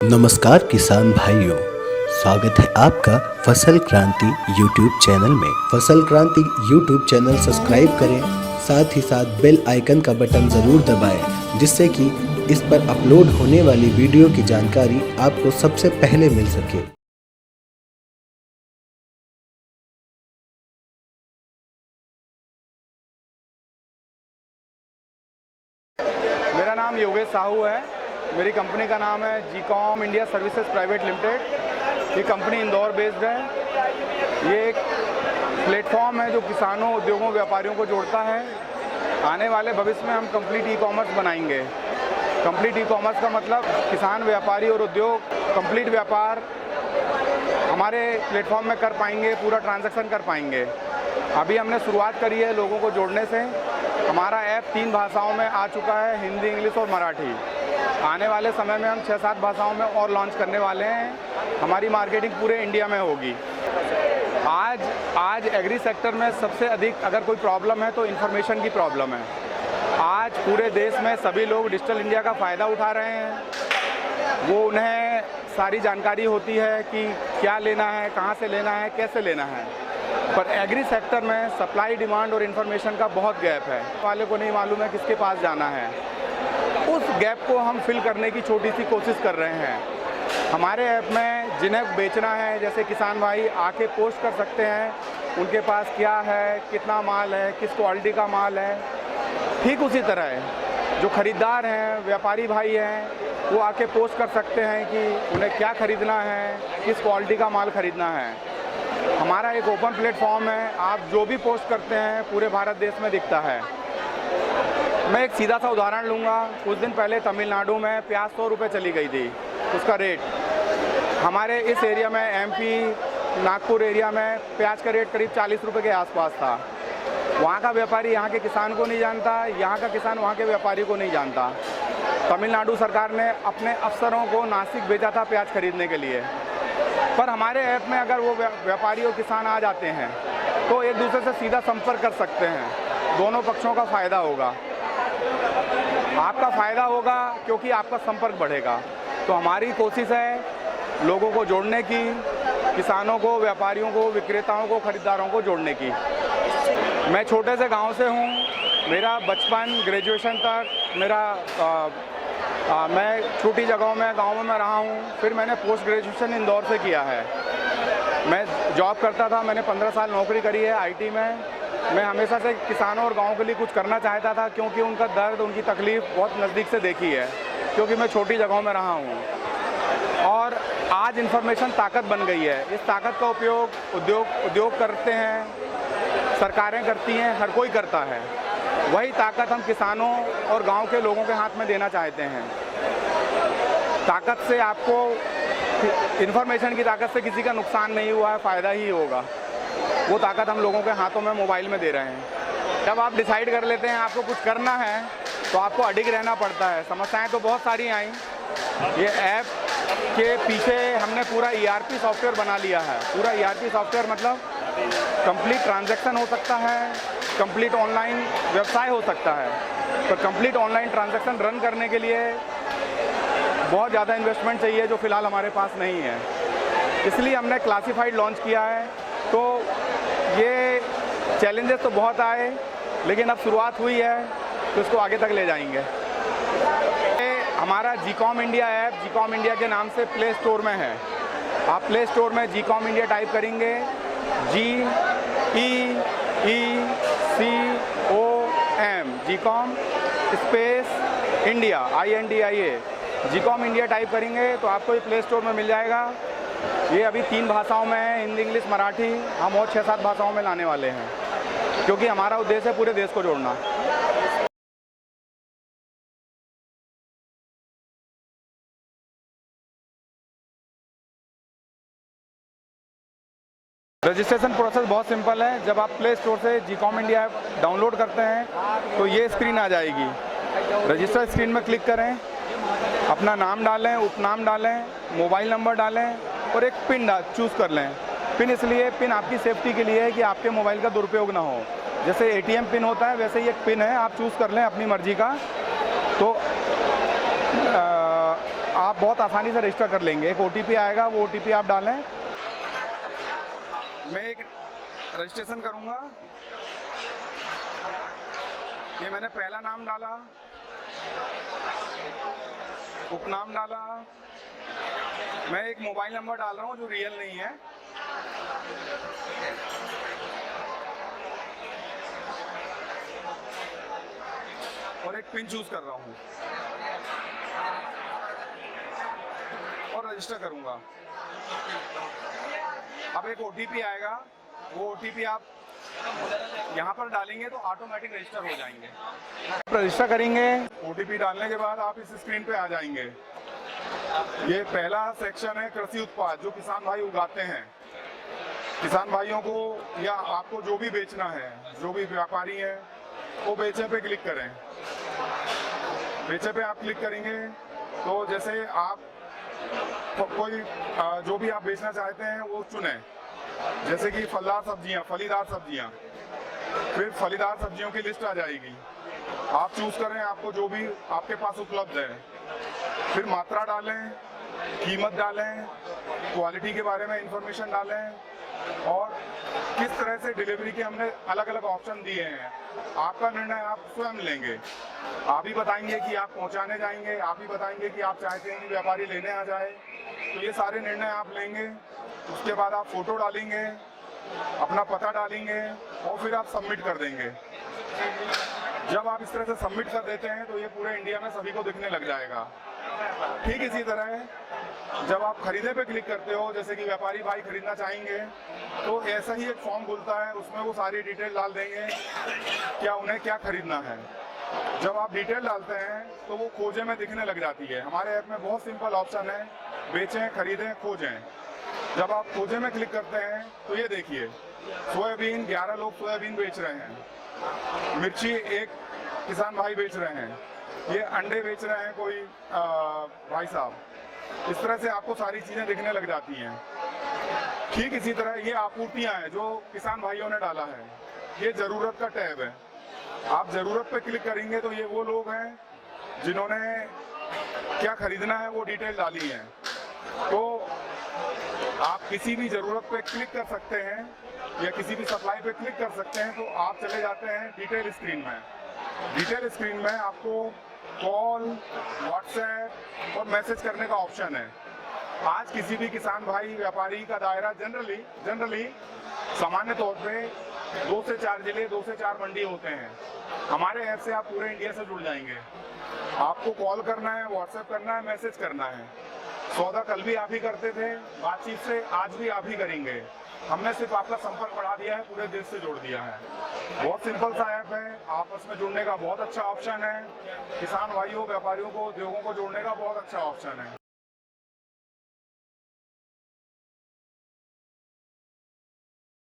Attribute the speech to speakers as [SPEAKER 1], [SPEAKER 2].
[SPEAKER 1] नमस्कार किसान भाइयों, स्वागत है आपका फसल क्रांति यूट्यूब चैनल में। फसल क्रांति यूट्यूब चैनल सब्सक्राइब करें, साथ ही साथ बेल आइकन का बटन ज़रूर दबाएं, जिससे कि इस पर अपलोड होने वाली वीडियो की जानकारी आपको सबसे पहले मिल सके।
[SPEAKER 2] मेरा नाम योगेश साहू है। मेरी कंपनी का नाम है जीकॉम इंडिया सर्विसेज प्राइवेट लिमिटेड। ये कंपनी इंदौर बेस्ड है। ये एक प्लेटफॉर्म है जो किसानों, उद्योगों, व्यापारियों को जोड़ता है। आने वाले भविष्य में हम कंप्लीट ई कॉमर्स बनाएंगे। कंप्लीट ई कॉमर्स का मतलब किसान, व्यापारी और उद्योग कंप्लीट व्यापार हमारे प्लेटफॉर्म में कर पाएंगे, पूरा ट्रांजैक्शन कर पाएंगे। अभी हमने शुरुआत करी है लोगों को जोड़ने से। हमारा ऐप 3 भाषाओं में आ चुका है, हिंदी, इंग्लिश और मराठी। आने वाले समय में हम 6-7 भाषाओं में और लॉन्च करने वाले हैं। हमारी मार्केटिंग पूरे इंडिया में होगी। आज एग्री सेक्टर में सबसे अधिक अगर कोई प्रॉब्लम है तो इन्फॉर्मेशन की प्रॉब्लम है। आज पूरे देश में सभी लोग डिजिटल इंडिया का फ़ायदा उठा रहे हैं। वो उन्हें सारी जानकारी होती है कि क्या लेना है, कहाँ से लेना है, कैसे लेना है। पर एग्री सेक्टर में सप्लाई, डिमांड और इन्फॉर्मेशन का बहुत गैप है। वाले को नहीं मालूम है किसके पास जाना है। उस गैप को हम फिल करने की छोटी सी कोशिश कर रहे हैं। हमारे ऐप में जिन्हें बेचना है, जैसे किसान भाई आके पोस्ट कर सकते हैं उनके पास क्या है, कितना माल है, किस क्वालिटी का माल है। ठीक उसी तरह है जो ख़रीदार हैं, व्यापारी भाई हैं, वो आके पोस्ट कर सकते हैं कि उन्हें क्या ख़रीदना है, किस क्वालिटी का माल ख़रीदना है। हमारा एक ओपन प्लेटफॉर्म है। आप जो भी पोस्ट करते हैं पूरे भारत देश में दिखता है। मैं एक सीधा सा उदाहरण लूँगा। कुछ दिन पहले तमिलनाडु में प्याज 100 रुपये चली गई थी उसका रेट। हमारे इस एरिया में एमपी, नागपुर एरिया में प्याज का रेट करीब 40 रुपये के आसपास था। वहाँ का व्यापारी यहाँ के किसान को नहीं जानता, यहाँ का किसान वहाँ के व्यापारी को नहीं जानता। तमिलनाडु सरकार ने अपने अफसरों को नासिक भेजा था प्याज खरीदने के लिए। पर हमारे ऐप में अगर वो व्यापारी और किसान आ जाते हैं तो एक दूसरे से सीधा संपर्क कर सकते हैं। दोनों पक्षों का फ़ायदा होगा। आपका फ़ायदा होगा क्योंकि आपका संपर्क बढ़ेगा। तो हमारी कोशिश है लोगों को जोड़ने की, किसानों को, व्यापारियों को, विक्रेताओं को, ख़रीदारों को जोड़ने की। मैं छोटे से गांव से हूं। मेरा बचपन, ग्रेजुएशन तक मैं छोटी जगहों में, गाँव में रहा हूँ। फिर मैंने पोस्ट ग्रेजुएशन इंदौर से किया है। मैं जॉब करता था, मैंने 15 साल नौकरी करी है आईटी में। मैं हमेशा से किसानों और गाँव के लिए कुछ करना चाहता था, क्योंकि उनका दर्द, उनकी तकलीफ़ बहुत नज़दीक से देखी है, क्योंकि मैं छोटी जगहों में रहा हूँ। और आज इन्फॉर्मेशन ताकत बन गई है। इस ताकत का उपयोग उद्योग करते हैं, सरकारें करती हैं, हर कोई करता है। वही ताकत हम किसानों और गांव के लोगों के हाथ में देना चाहते हैं। ताकत से आपको, इन्फॉर्मेशन की ताकत से किसी का नुकसान नहीं हुआ है, फ़ायदा ही होगा। वो ताकत हम लोगों के हाथों में, मोबाइल में दे रहे हैं। जब आप डिसाइड कर लेते हैं आपको कुछ करना है तो आपको अडिग रहना पड़ता है। समस्याएं तो बहुत सारी आई। ये ऐप के पीछे हमने पूरा ERP सॉफ्टवेयर बना लिया है। पूरा ERP सॉफ्टवेयर मतलब कंप्लीट ट्रांजैक्शन हो सकता है, कंप्लीट ऑनलाइन व्यवसाय हो सकता है। तो कंप्लीट ऑनलाइन ट्रांजैक्शन रन करने के लिए बहुत ज़्यादा इन्वेस्टमेंट चाहिए, जो फ़िलहाल हमारे पास नहीं है। इसलिए हमने क्लासिफाइड लॉन्च किया है। तो ये चैलेंजेस तो बहुत आए, लेकिन अब शुरुआत हुई है तो इसको आगे तक ले जाएंगे। हमारा जीकॉम इंडिया ऐप जीकॉम इंडिया के नाम से प्ले स्टोर में है। आप प्ले स्टोर में जीकॉम इंडिया टाइप करेंगे, GEECOM, Geecom space India, INDIA, Geecom India type करेंगे तो आपको ये प्ले स्टोर में मिल जाएगा। ये अभी 3 भाषाओं में है, हिंदी, इंग्लिश, मराठी। हम और 6-7 भाषाओं में लाने वाले हैं, क्योंकि हमारा उद्देश्य है पूरे देश को जोड़ना। रजिस्ट्रेशन प्रोसेस बहुत सिंपल है। जब आप प्ले स्टोर से जीकॉम इंडिया ऐप डाउनलोड करते हैं तो ये स्क्रीन आ जाएगी। रजिस्टर स्क्रीन में क्लिक करें, अपना नाम डालें, उपनाम डालें, मोबाइल नंबर डालें और एक पिन चूज़ कर लें। पिन आपकी सेफ्टी के लिए है कि आपके मोबाइल का दुरुपयोग ना हो। जैसे ATM पिन होता है वैसे ही एक पिन है, आप चूज़ कर लें अपनी मर्ज़ी का। तो आप बहुत आसानी से रजिस्टर कर लेंगे। एक OTP आएगा, वो OTP आप डालें। मैं एक रजिस्ट्रेशन करूँगा। ये मैंने पहला नाम डाला, उपनाम डाला। मैं एक मोबाइल नंबर डाल रहा हूँ जो रियल नहीं है। और एक पिन चूज कर रहा हूँ और रजिस्टर करूँगा। अब एक OTP आएगा, वो OTP आप यहाँ पर डालेंगे तो ऑटोमेटिक रजिस्टर हो जाएंगे। रजिस्टर करेंगे, OTP डालने के बाद आप इस स्क्रीन पे आ जाएंगे। ये पहला सेक्शन है कृषि उत्पाद, जो किसान भाई उगाते हैं। किसान भाइयों को या आपको जो भी बेचना है, जो भी व्यापारी हैं, वो बेचे पे क्लिक करें। बेचे पे आप क्लिक करेंगे तो जैसे आप कोई जो भी आप बेचना चाहते हैं वो चुनें। जैसे कि फलदार सब्जियां, फलीदार सब्जियां, फिर फलीदार सब्जियों की लिस्ट आ जाएगी। आप चूज करें आपको जो भी आपके पास उपलब्ध है। फिर मात्रा डालें, कीमत डालें, क्वालिटी के बारे में इंफॉर्मेशन डालें और किस तरह से डिलीवरी के हमने अलग अलग ऑप्शन दिए हैं। आपका निर्णय आप स्वयं लेंगे। आप ही बताएंगे कि आप पहुंचाने जाएंगे, आप ही बताएंगे कि आप चाहते हैं कि व्यापारी लेने आ जाए। तो ये सारे निर्णय आप लेंगे। उसके बाद आप फोटो डालेंगे, अपना पता डालेंगे और फिर आप सबमिट कर देंगे। जब आप इस तरह से सबमिट कर देते हैं तो ये पूरे इंडिया में सभी को दिखने लग जाएगा। ठीक इसी तरह जब आप खरीदे पे क्लिक करते हो, जैसे कि व्यापारी भाई खरीदना चाहेंगे, तो ऐसा ही एक फॉर्म खुलता है, उसमें वो सारी डिटेल डाल देंगे क्या उन्हें क्या खरीदना है। जब आप डिटेल डालते हैं तो वो खोजे में दिखने लग जाती है। हमारे ऐप में बहुत सिंपल ऑप्शन है, बेचें, खरीदें, खोजें। जब आप खोजे में क्लिक करते हैं तो ये देखिए, सोयाबीन 11 लोग सोयाबीन बेच रहे हैं, मिर्ची एक किसान भाई बेच रहे हैं, ये अंडे बेच रहे हैं कोई भाई साहब। इस तरह से आपको सारी चीज़ें दिखने लग जाती हैं। ठीक इसी तरह ये आपूर्तियां हैं जो किसान भाइयों ने डाला है। ये ज़रूरत का टैब है। आप ज़रूरत पे क्लिक करेंगे तो ये वो लोग हैं जिन्होंने क्या खरीदना है वो डिटेल डाली है। तो आप किसी भी ज़रूरत पे क्लिक कर सकते हैं या किसी भी सप्लाई पे क्लिक कर सकते हैं। तो आप चले जाते हैं डिटेल स्क्रीन में। डिटेल स्क्रीन में आपको कॉल, व्हाट्सएप और मैसेज करने का ऑप्शन है। आज किसी भी किसान भाई व्यापारी का दायरा जनरली सामान्य तौर पे 2 से 4 जिले, 2 से 4 मंडी होते हैं। हमारे ऐप से आप पूरे इंडिया से जुड़ जाएंगे। आपको कॉल करना है, व्हाट्सएप करना है, मैसेज करना है। सौदा कल भी आप ही करते थे, बातचीत से आज भी आप ही करेंगे। हमने सिर्फ आपका संपर्क बढ़ा दिया है, पूरे देश से जोड़ दिया है। बहुत सिंपल सा ऐप है, आपस में जुड़ने का बहुत अच्छा ऑप्शन है। किसान भाइयों, व्यापारियों को, उद्योगों को जोड़ने का बहुत अच्छा ऑप्शन है।